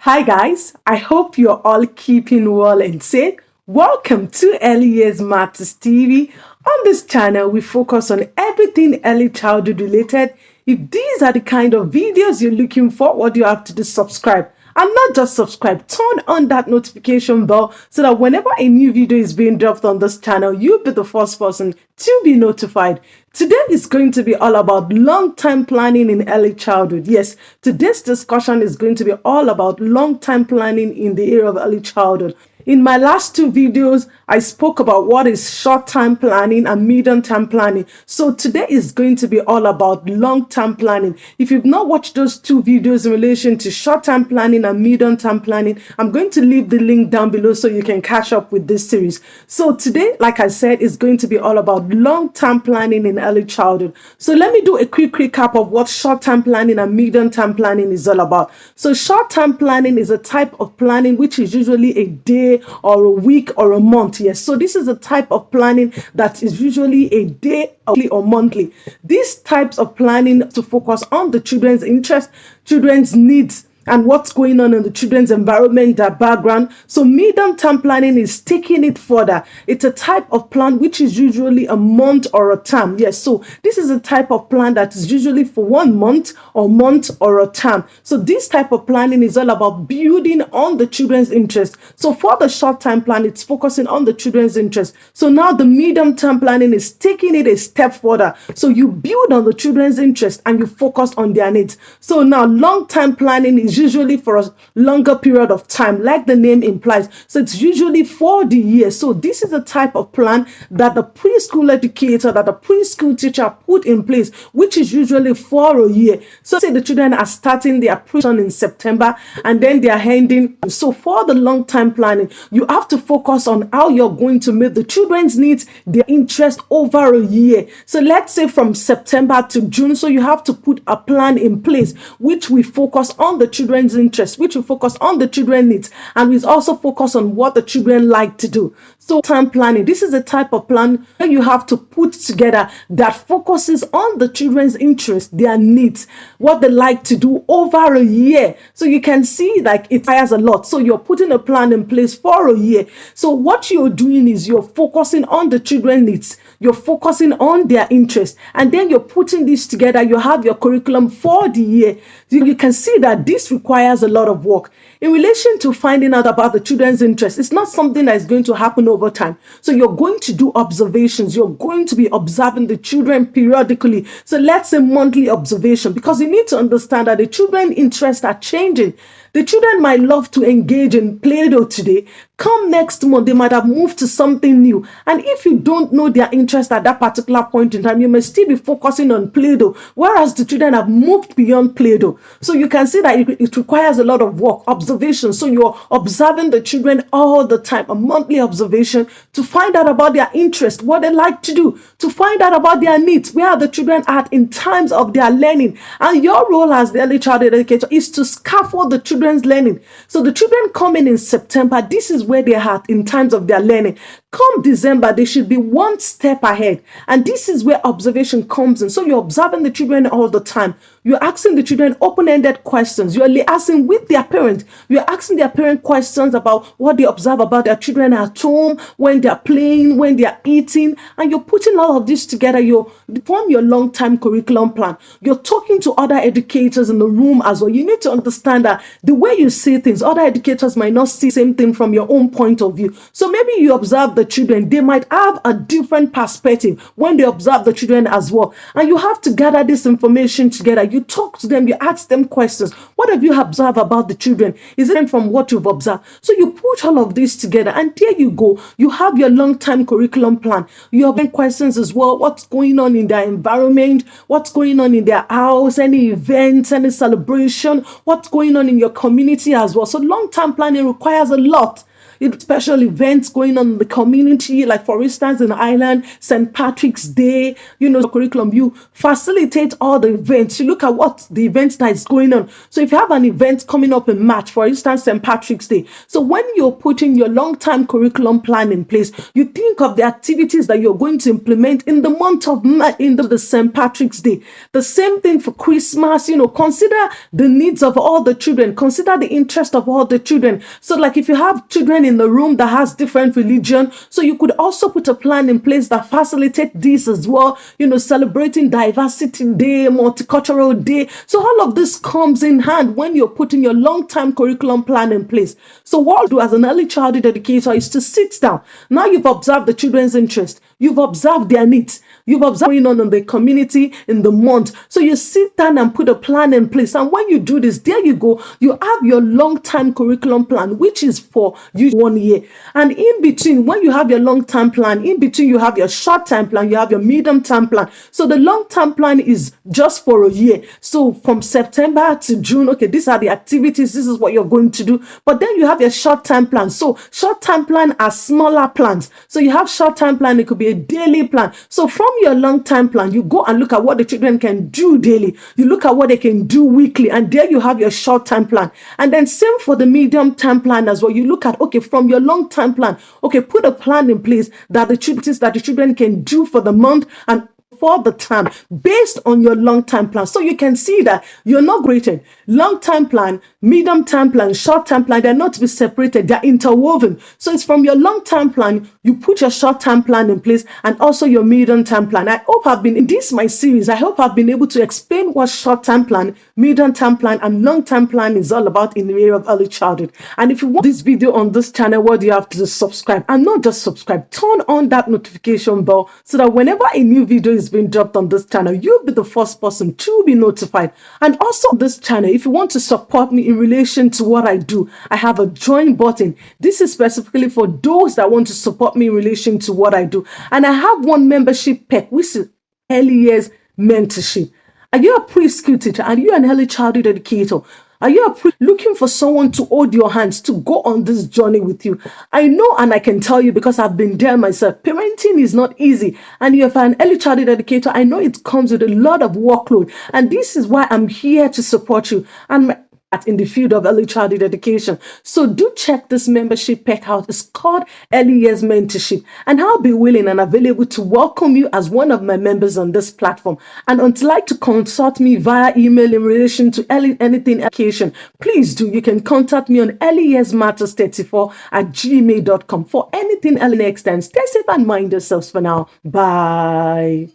Hi guys, I hope you're all keeping well and safe. Welcome to Early Years Matters TV. On this channel, we focus on everything early childhood related. If these are the kind of videos you're looking for, what do you have to do? Subscribe. And not just subscribe, turn on that notification bell so that whenever a new video is being dropped on this channel, you'll be the first person to be notified. Today is going to be all about long-term planning in early childhood. Yes, today's discussion is going to be all about long-term planning in the area of early childhood. In my last two videos, I spoke about what is short-term planning and medium-term planning. So today is going to be all about long-term planning. If you've not watched those two videos in relation to short-term planning and medium-term planning, I'm going to leave the link down below so you can catch up with this series. So today, like I said, is going to be all about long-term planning in early childhood. So let me do a quick recap of what short-term planning and medium-term planning is all about. So short-term planning is a type of planning which is usually a day or a week or a month. Yes, so this is a type of planning that is usually a day or monthly. These types of planning to focus on the children's interest, children's needs, and what's going on in the children's environment, their background. So medium-term planning is taking it further. It's a type of plan which is usually a month or a term. Yes, so this is a type of plan that is usually for 1 month or a term. So this type of planning is all about building on the children's interest. So for the short-term plan, it's focusing on the children's interest. So now the medium-term planning is taking it a step further. So you build on the children's interest and you focus on their needs. So now long-term planning is usually for a longer period of time, like the name implies. So it's usually for the year. So this is a type of plan that the preschool educator, that the preschool teacher put in place, which is usually for a year. So say the children are starting their preschool in September and then they are ending. So for the long-term planning, you have to focus on how you're going to meet the children's needs, their interest over a year. So let's say from September to June. So you have to put a plan in place, which we focus on the children's interest, which will focus on the children's needs, and we also focus on what the children like to do. So time planning, this is a type of plan where you have to put together that focuses on the children's interest, their needs, what they like to do over a year. So you can see like it requires a lot. So you're putting a plan in place for a year. So what you're doing is you're focusing on the children's needs, you're focusing on their interest, and then you're putting this together. You have your curriculum for the year. You can see that this requires a lot of work. In relation to finding out about the children's interest, it's not something that is going to happen over time. So you're going to do observations. You're going to be observing the children periodically. So let's say monthly observation, because you need to understand that the children's interests are changing. The children might love to engage in Play-Doh today. Come next month, they might have moved to something new. And if you don't know their interest at that particular point in time, you may still be focusing on Play-Doh, whereas the children have moved beyond Play-Doh. So you can see that it requires a lot of work, observation. So you're observing the children all the time, a monthly observation to find out about their interest, what they like to do, to find out about their needs, where are the children at in times of their learning. And your role as the early childhood educator is to scaffold the children's learning. So the children coming in September, this is where they're at in times of their learning. Come December, they should be one step ahead. And this is where observation comes in. So you're observing the children all the time. You're asking the children open-ended questions. You're liaising with their parents. You're asking their parent questions about what they observe about their children at home, when they're playing, when they're eating. And you're putting all of this together. You form your long-term curriculum plan. You're talking to other educators in the room as well. You need to understand that the way you see things, other educators might not see the same thing from your own point of view. So maybe you observe the children, they might have a different perspective when they observe the children as well. And you have to gather this information together. You talk to them, you ask them questions. What have you observed about the children? Is it from what you've observed? So you put all of this together and there you go. You have your long-term curriculum plan. You have questions as well. What's going on in their environment? What's going on in their house? Any events, any celebration? What's going on in your community as well? So long-term planning requires a lot. special events going on in the community, like for instance in Ireland, St. Patrick's Day, curriculum. You facilitate all the events. You look at what the events that is going on. So if you have an event coming up in March, for instance, St. Patrick's Day. So when you're putting your long-term curriculum plan in place, you think of the activities that you're going to implement in the month of March, in the St. Patrick's Day. The same thing for Christmas. Consider the needs of all the children. Consider the interest of all the children. So like if you have children in the room that has different religion, so you could also put a plan in place that facilitate this as well, celebrating diversity day, multicultural day. So all of this comes in hand when you're putting your long-term curriculum plan in place. So what I'll do as an early childhood educator is to sit down. Now you've observed the children's interest. You've observed their needs. You've observed what's going on in the community in the month. So you sit down and put a plan in place. And when you do this, there you go. You have your long-term curriculum plan, which is for you 1 year. And in between, when you have your long-term plan, in between you have your short-term plan, you have your medium-term plan. So the long-term plan is just for a year. So from September to June, okay, these are the activities. This is what you're going to do. But then you have your short-term plan. So short-term plan are smaller plans. So you have short-term plan. It could be a daily plan. So from your long-term plan, you go and look at what the children can do daily. You look at what they can do weekly, and there you have your short-term plan. And then same for the medium-term plan as well. You look at, okay, from your long-term plan, okay, put a plan in place that the children can do for the month and for the term based on your long-term plan. So you can see that you're not graded. Long-term plan, medium-term plan, short-term plan, they're not to be separated. They're interwoven. So it's from your long-term plan, you put your short-term plan in place and also your medium-term plan. I hope I've been in this my series. I hope I've been able to explain what short-term plan, medium-term plan, and long-term plan is all about in the area of early childhood. And if you want this video on this channel, what do you have to do? Subscribe, and not just subscribe, turn on that notification bell so that whenever a new video is being dropped on this channel, you'll be the first person to be notified. And also on this channel, if you want to support me in relation to what I do, I have a join button. This is specifically for those that want to support me in relation to what I do. And I have one membership pack, which is early years mentorship. Are you a preschool teacher? Are you an early childhood educator? Are you looking for someone to hold your hands to go on this journey with you? I know, and I can tell you because I've been there myself. Parenting is not easy. And if an early childhood educator, I know it comes with a lot of workload. And this is why I'm here to support you. And in the field of early childhood education. So do check this membership pack out. It's called Early Years Mentorship, and I'll be willing and available to welcome you as one of my members on this platform. And until like to consult me via email in relation to anything education, please do. You can contact me on earlyyearsmatterstv@gmail.com for anything early. Next time, stay safe and mind yourselves for now. Bye.